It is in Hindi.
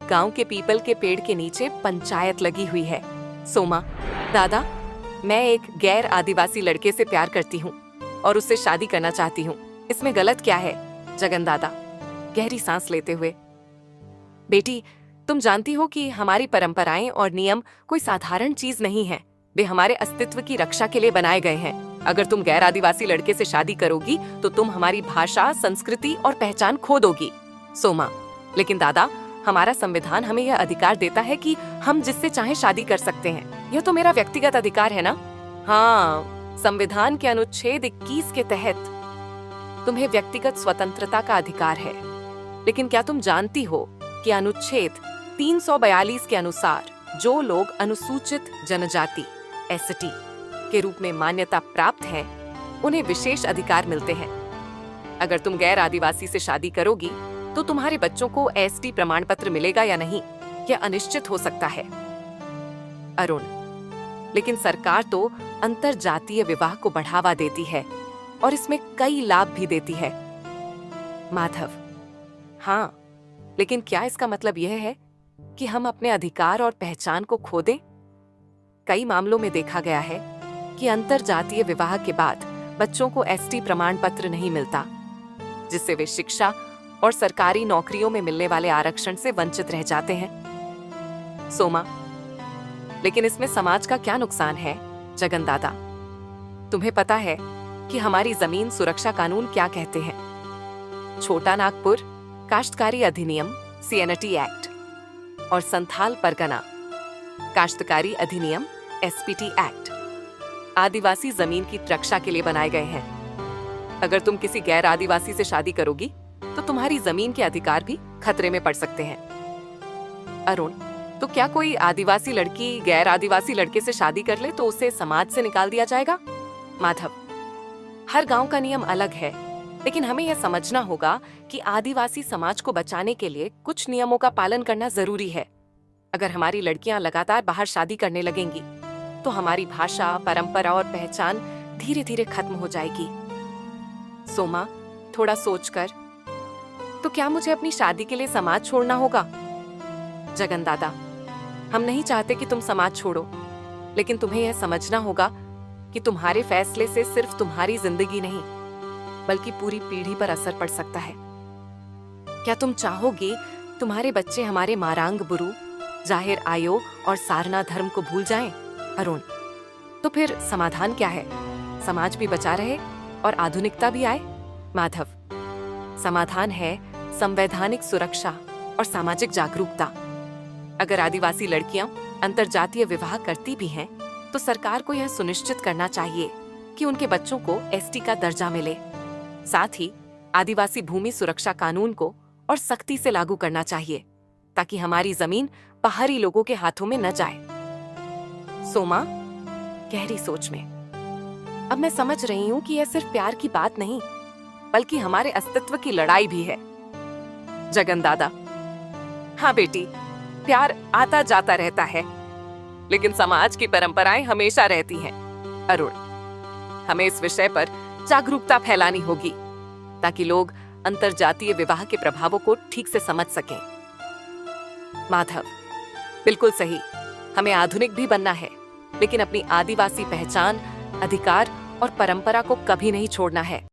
गांव के पीपल के पेड़ के नीचे पंचायत लगी हुई है। सोमा, दादा, मैं एक गैर आदिवासी लड़के से प्यार करती हूँ और उससे शादी करना चाहती हूँ। इसमें गलत क्या है? जगन दादा गहरी सांस लेते हुए, बेटी, तुम जानती हो कि हमारी परंपराएं और नियम कोई साधारण चीज नहीं है। वे हमारे अस्तित्व की रक्षा के लिए बनाए गए हैं। अगर तुम गैर आदिवासी लड़के से शादी करोगी तो तुम हमारी भाषा, संस्कृति और पहचान खो दोगी। सोमा, लेकिन दादा, हमारा संविधान हमें यह अधिकार देता है कि हम जिससे चाहे शादी कर सकते हैं। यह तो मेरा व्यक्तिगत अधिकार है ना? हाँ, संविधान के अनुच्छेद 21 के तहत तुम्हें व्यक्तिगत स्वतंत्रता का अधिकार है। लेकिन क्या तुम जानती हो कि अनुच्छेद 342 के अनुसार जो लोग अनुसूचित जनजाति एसटी के रूप में मान्यता प्राप्त हैं, उन्हें विशेष अधिकार मिलते हैं। अगर तुम गैर आदिवासी से शादी करोगी तो तुम्हारे बच्चों को एसटी प्रमाण पत्र मिलेगा या नहीं, यह अनिश्चित हो सकता है। अरुण, लेकिन सरकार तो अंतरजातीय विवाह को बढ़ावा देती है और इसमें कई लाभ भी देती है। माधव, हाँ, लेकिन क्या इसका मतलब यह है कि हम अपने अधिकार और पहचान को खो दें? कई मामलों में देखा गया है कि अंतरजातीय विवाह के बाद बच्चों को एसटी प्रमाण पत्र नहीं मिलता, जिससे वे शिक्षा और सरकारी नौकरियों में मिलने वाले आरक्षण से वंचित रह जाते हैं। सोमा, लेकिन इसमें समाज का क्या नुकसान है? जगन दादा, तुम्हें पता है कि हमारी जमीन सुरक्षा कानून क्या कहते हैं? छोटा नागपुर काश्तकारी अधिनियम सीएनटी एक्ट और संथाल परगना काश्तकारी अधिनियम एसपीटी एक्ट आदिवासी जमीन की रक्षा के लिए बनाए गए हैं। अगर तुम किसी गैर आदिवासी से शादी करोगी तो तुम्हारी जमीन के अधिकार भी खतरे में पड़ सकते हैं। अरुण, तो क्या कोई आदिवासी लड़की गैर आदिवासी लड़के से शादी कर ले तो उसे समाज से निकाल दिया जाएगा? माधव, हर गांव का नियम अलग है, लेकिन हमें यह समझना होगा कि आदिवासी समाज को बचाने के लिए कुछ नियमों का पालन करना जरूरी है। अगर हमारी लड़कियां लगातार बाहर शादी करने लगेंगी तो हमारी भाषा, परंपरा और पहचान धीरे धीरे खत्म हो जाएगी। सोमा, थोड़ा सोचकर, तो क्या मुझे अपनी शादी के लिए समाज छोड़ना होगा? जगन दादा, हम नहीं चाहते कि तुम समाज छोड़ो, लेकिन तुम्हें यह समझना होगा कि तुम्हारे फैसले से सिर्फ तुम्हारी जिंदगी नहीं बल्कि पूरी पीढ़ी पर असर पड़ सकता है। क्या तुम चाहोगे तुम्हारे बच्चे हमारे मारांग बुरु, जाहिर आयो और सारना धर्म को भूल जाएं? अरुण, तो फिर समाधान क्या है? समाज भी बचा रहे और आधुनिकता भी आए? माधव, समाधान है संवैधानिक सुरक्षा और सामाजिक जागरूकता। अगर आदिवासी लड़कियां अंतरजातीय विवाह करती भी हैं, तो सरकार को यह सुनिश्चित करना चाहिए कि उनके बच्चों को एसटी का दर्जा मिले। साथ ही आदिवासी भूमि सुरक्षा कानून को और सख्ती से लागू करना चाहिए ताकि हमारी जमीन बाहरी लोगों के हाथों में न जाए। सोमा, गहरी सोच में, अब मैं समझ रही हूँ कि यह सिर्फ प्यार की बात नहीं बल्कि हमारे अस्तित्व की लड़ाई भी है। जगन दादा, हाँ बेटी, प्यार आता जाता रहता है, लेकिन समाज की परंपराएं हमेशा रहती हैं। अरुण, हमें इस विषय पर जागरूकता फैलानी होगी ताकि लोग अंतरजातीय विवाह के प्रभावों को ठीक से समझ सकें। माधव, बिल्कुल सही, हमें आधुनिक भी बनना है, लेकिन अपनी आदिवासी पहचान, अधिकार और परंपरा को कभी नहीं छोड़ना है।